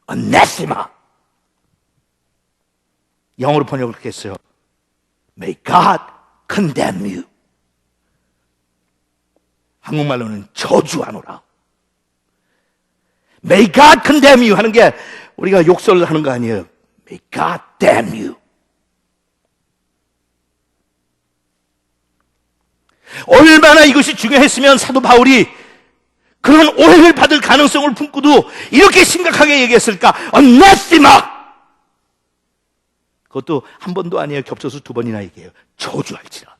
anathema. 영어로 번역을 그렇게 했어요. May God condemn you. 한국말로는 저주하노라. May God condemn you 하는 게 우리가 욕설을 하는 거 아니에요. May God damn you. 얼마나 이것이 중요했으면 사도 바울이 그런 오해를 받을 가능성을 품고도 이렇게 심각하게 얘기했을까? anathema. 그것도 한 번도 아니에요. 겹쳐서 두 번이나 얘기해요. 저주할지라.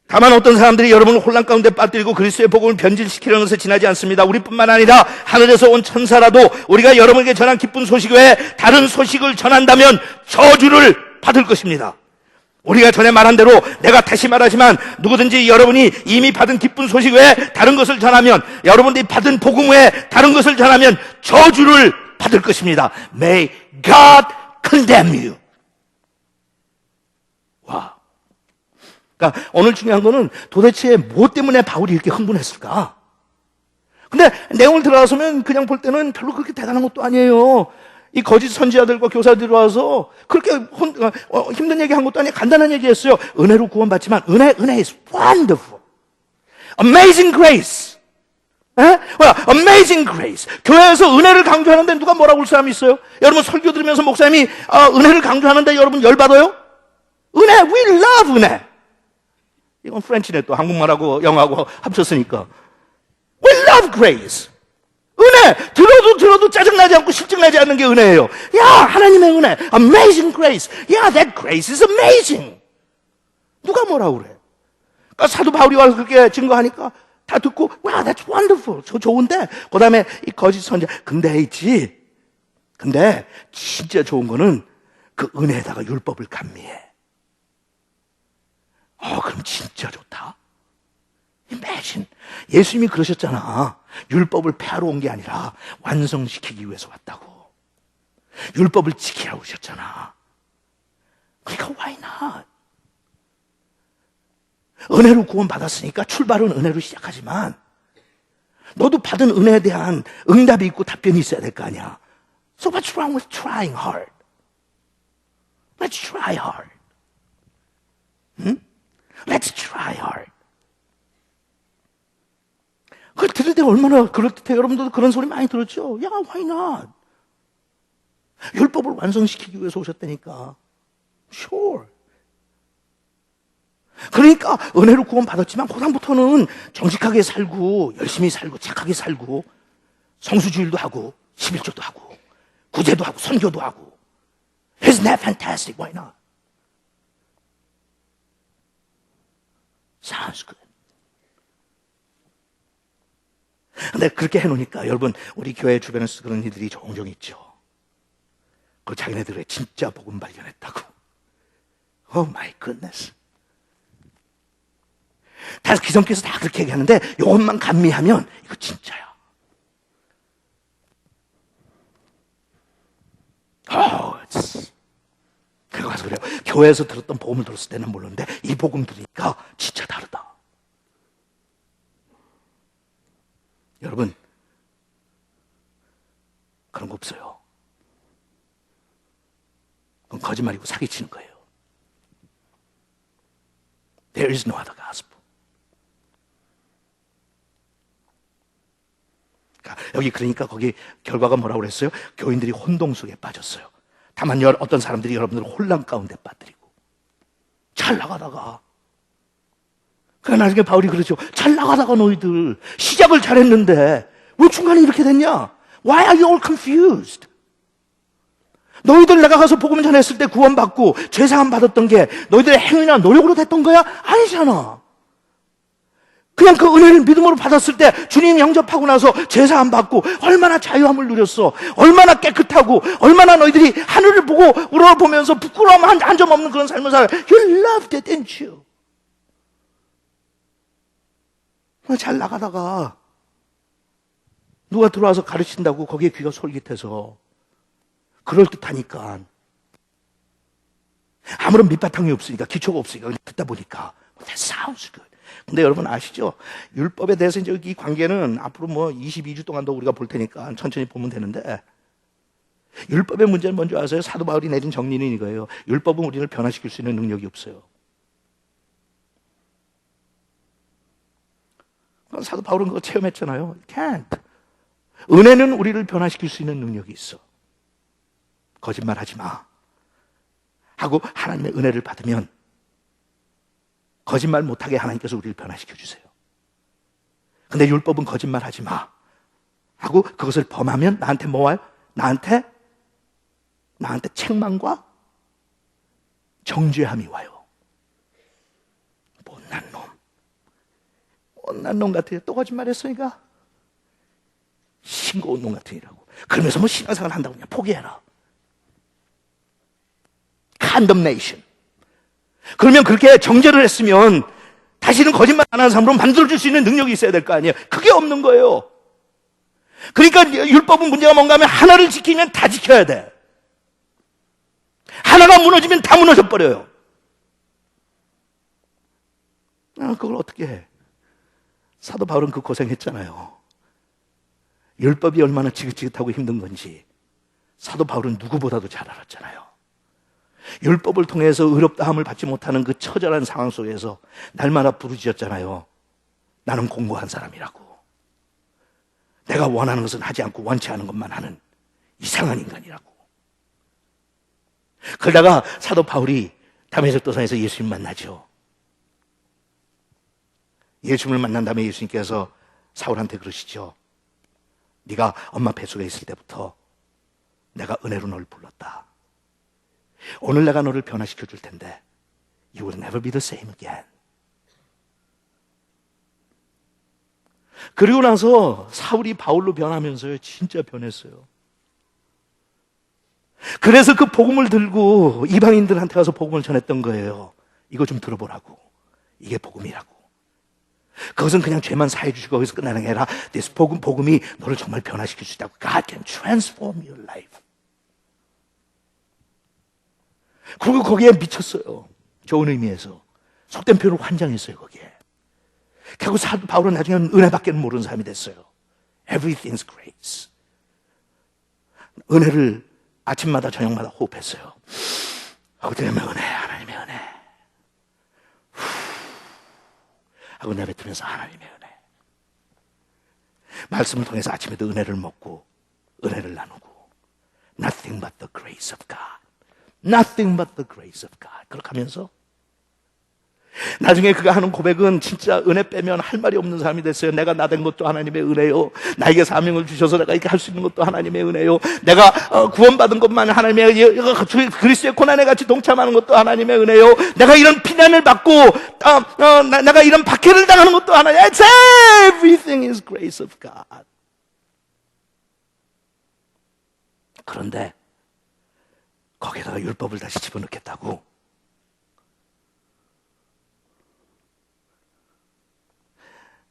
다만 어떤 사람들이 여러분을 혼란 가운데 빠뜨리고 그리스도의 복음을 변질시키려는 것에 지나지 않습니다. 우리뿐만 아니라 하늘에서 온 천사라도 우리가 여러분에게 전한 기쁜 소식 외에 다른 소식을 전한다면 저주를 받을 것입니다. 우리가 전에 말한 대로 내가 다시 말하지만 누구든지 여러분이 이미 받은 기쁜 소식 외에 다른 것을 전하면, 여러분들이 받은 복음 외에 다른 것을 전하면 저주를 받을 것입니다. May God condemn you. 와. 그러니까 오늘 중요한 거는 도대체 뭐 때문에 바울이 이렇게 흥분했을까? 근데 내용을 들어가서면 그냥 볼 때는 별로 그렇게 대단한 것도 아니에요. 이 거짓 선지자들과 교사들이 와서 그렇게 힘든 얘기한 것도 아니에요. 간단한 얘기했어요. 은혜로 구원받지만 은혜 is wonderful. Amazing grace. Amazing grace. 교회에서 은혜를 강조하는데 누가 뭐라고 할 사람이 있어요? 여러분 설교 들으면서 목사님이 은혜를 강조하는데 여러분 열받아요? 은혜, we love 은혜. 이건 프렌치네, 또 한국말하고 영어하고 합쳤으니까. We love grace. 은혜! 들어도 짜증나지 않고 실증나지 않는 게 은혜예요. 야, 하나님의 은혜. Amazing grace. 야, that grace is amazing. 누가 뭐라고 그래? 그러니까 사도 바울이 와서 그렇게 증거하니까 다 듣고, wow, that's wonderful. 저 좋은데, 그 다음에 이 거짓 선지자, 근데 있지. 근데 진짜 좋은 거는 그 은혜에다가 율법을 감미해. 그럼 진짜 좋다. Imagine. 예수님이 그러셨잖아. 율법을 폐하러 온 게 아니라 완성시키기 위해서 왔다고. 율법을 지키라고 하셨잖아. 그러니까 why not? 은혜로 구원받았으니까 출발은 은혜로 시작하지만 너도 받은 은혜에 대한 응답이 있고 답변이 있어야 될 거 아니야. So what's wrong with trying hard? Let's try hard. Let's try hard. 그걸 들을 때 얼마나 그럴듯해. 여러분들도 그런 소리 많이 들었죠? 야, why not? 율법을 완성시키기 위해서 오셨다니까. Sure. 그러니까 은혜로 구원받았지만 그다음부터는 정직하게 살고 열심히 살고 착하게 살고 성수주일도 하고 11조도 하고 구제도 하고 선교도 하고. Isn't that fantastic? Why not? Sounds good. 근데 그렇게 해놓으니까 여러분, 우리 교회 주변에서 그런 이들이 종종 있죠. 그 자기네들의 진짜 복음 발견했다고. Oh my goodness. 다 기성께서 다 그렇게 얘기하는데 이것만 감미하면 이거 진짜야. 그래 가서 그래요. 교회에서 들었던 복음을 들었을 때는 모르는데 이 복음 들으니까 진짜 다르다. 여러분, 그런 거 없어요. 그건 거짓말이고 사기치는 거예요. There is no other gospel. 여기 그러니까 거기 결과가 뭐라고 그랬어요? 교인들이 혼동 속에 빠졌어요. 다만 어떤 사람들이 여러분들을 혼란 가운데 빠뜨리고 잘 나가다가, 그러니까 나중에 바울이 그러죠. 잘 나가다가 너희들 시작을 잘했는데 왜 중간에 이렇게 됐냐? Why are you all confused? 너희들 내가 가서 복음 전했을 때 구원받고 죄사함 받았던 게 너희들의 행위나 노력으로 됐던 거야? 아니잖아. 그냥 그 은혜를 믿음으로 받았을 때 주님 영접하고 나서 죄사함 받고 얼마나 자유함을 누렸어. 얼마나 깨끗하고 얼마나 너희들이 하늘을 보고 우러러보면서 부끄러움 한 점 없는 그런 삶을 살아. You loved it, didn't you? 잘 나가다가 누가 들어와서 가르친다고 거기에 귀가 솔깃해서 그럴듯하니까 아무런 밑바탕이 없으니까 기초가 없으니까 듣다 보니까 That sounds good. 근데 여러분 아시죠? 율법에 대해서 이제 이 관계는 앞으로 뭐 22주 동안도 우리가 볼 테니까 천천히 보면 되는데, 율법의 문제는 뭔지 아세요? 사도 바울이 내린 정리는 이거예요. 율법은 우리를 변화시킬 수 있는 능력이 없어요. 사도 바울은 그거 체험했잖아요. Can't. 은혜는 우리를 변화시킬 수 있는 능력이 있어. 거짓말하지 마 하고 하나님의 은혜를 받으면 거짓말 못하게 하나님께서 우리를 변화시켜 주세요. 근데 율법은 거짓말하지 마 하고 그것을 범하면 나한테 뭐 와요? 나한테 책망과 정죄함이 와요. 못난 놈 같아요. 또 거짓말했으니까 싱거운 놈 같으니라고. 그러면서 뭐 신앙생활 한다고 그냥 포기해라. condemnation. 그러면 그렇게 정죄를 했으면 다시는 거짓말 안 하는 사람으로 만들어줄 수 있는 능력이 있어야 될 거 아니에요. 그게 없는 거예요. 그러니까 율법은 문제가 뭔가 하면 하나를 지키면 다 지켜야 돼. 하나가 무너지면 다 무너져 버려요. 그걸 어떻게 해? 사도 바울은 그 고생했잖아요. 율법이 얼마나 지긋지긋하고 힘든 건지 사도 바울은 누구보다도 잘 알았잖아요. 율법을 통해서 의롭다함을 받지 못하는 그 처절한 상황 속에서 날마다 부르짖었잖아요. 나는 공고한 사람이라고. 내가 원하는 것은 하지 않고 원치 않은 것만 하는 이상한 인간이라고. 그러다가 사도 바울이 다메섹 도상에서 예수님 만나죠. 예수님을 만난 다음에 예수님께서 사울한테 그러시죠. 네가 엄마 뱃속에 있을 때부터 내가 은혜로 너를 불렀다. 오늘 내가 너를 변화시켜 줄 텐데 You will never be the same again. 그리고 나서 사울이 바울로 변하면서요, 진짜 변했어요. 그래서 그 복음을 들고 이방인들한테 가서 복음을 전했던 거예요. 이거 좀 들어보라고. 이게 복음이라고. 그것은 그냥 죄만 사해 주시고 거기서 끝나는 게 아니라 this 복음이 너를 정말 변화시킬 수 있다고. God can transform your life. 그리고 거기에 미쳤어요. 좋은 의미에서. 속된 표현으로 환장했어요, 거기에. 결국 사도 바울은 나중에는 은혜밖에는 모르는 사람이 됐어요. Everything's grace. 은혜를 아침마다 저녁마다 호흡했어요. 어떻게 하면 은혜, 하나님의 은혜. 하고 내뱉으면서 하나님의 은혜. 말씀을 통해서 아침에도 은혜를 먹고 은혜를 나누고 Nothing but the grace of God. Nothing but the grace of God. 그렇게 하면서 나중에 그가 하는 고백은 진짜 은혜 빼면 할 말이 없는 사람이 됐어요. 내가 나된 것도 하나님의 은혜요. 나에게 사명을 주셔서 내가 이렇게 할 수 있는 것도 하나님의 은혜요. 내가 구원받은 것만 하나님의 그리스도의 고난에 같이 동참하는 것도 하나님의 은혜요. 내가 이런 피난을 받고 내가 이런 박해를 당하는 것도 하나님. It's everything is grace of God. 그런데 거기에다가 율법을 다시 집어넣겠다고.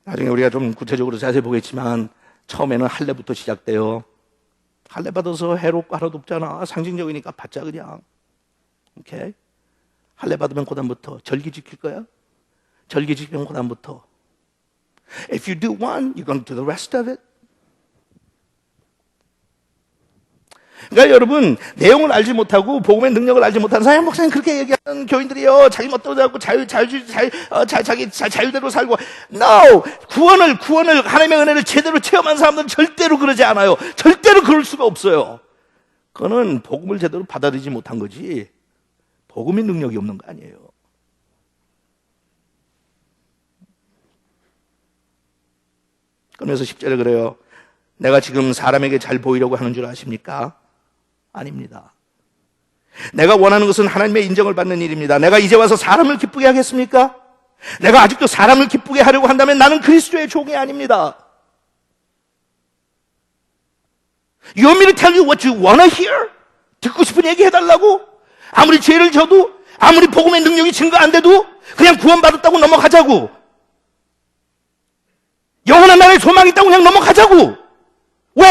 나중에 우리가 좀 구체적으로 자세히 보겠지만 처음에는 할례부터 시작돼요. 할례 받아서 해롭고 하나도 없잖아. 상징적이니까 받자 그냥. 오케이? 할례 받으면 그다음부터 절기 지킬 거야. 절기 지키면 그다음부터 If you do one, you're going to do the rest of it. 그러니까 여러분, 내용을 알지 못하고 복음의 능력을 알지 못하는 사람, 목사님 그렇게 얘기하는 교인들이요, 자기 멋대로 하고 자기 자유대로 살고. No! 구원을 하나님의 은혜를 제대로 체험한 사람들은 절대로 그러지 않아요. 절대로 그럴 수가 없어요. 그거는 복음을 제대로 받아들이지 못한 거지 복음의 능력이 없는 거 아니에요. 그러면서 10절에 그래요. 내가 지금 사람에게 잘 보이려고 하는 줄 아십니까? 아닙니다. 내가 원하는 것은 하나님의 인정을 받는 일입니다. 내가 이제 와서 사람을 기쁘게 하겠습니까? 내가 아직도 사람을 기쁘게 하려고 한다면 나는 그리스도의 종이 아닙니다. You want me to tell you what you want to hear? 듣고 싶은 얘기 해달라고? 아무리 죄를 져도, 아무리 복음의 능력이 증거 안 돼도 그냥 구원받았다고 넘어가자고. 영원한 나라의 소망이 있다고 그냥 넘어가자고. 왜?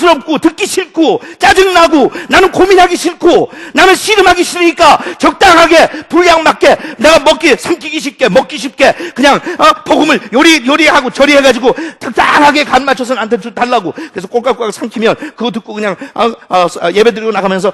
부담스럽고 듣기 싫고 짜증나고 나는 고민하기 싫고 나는 씨름하기 싫으니까 적당하게 분량 맞게 내가 삼키기 쉽게 먹기 쉽게 그냥 복음을 요리하고 조리해가지고 적당하게 간 맞춰서 나한테 달라고. 그래서 꼴깍꼴깍 삼키면 그거 듣고 그냥 예배 드리고 나가면서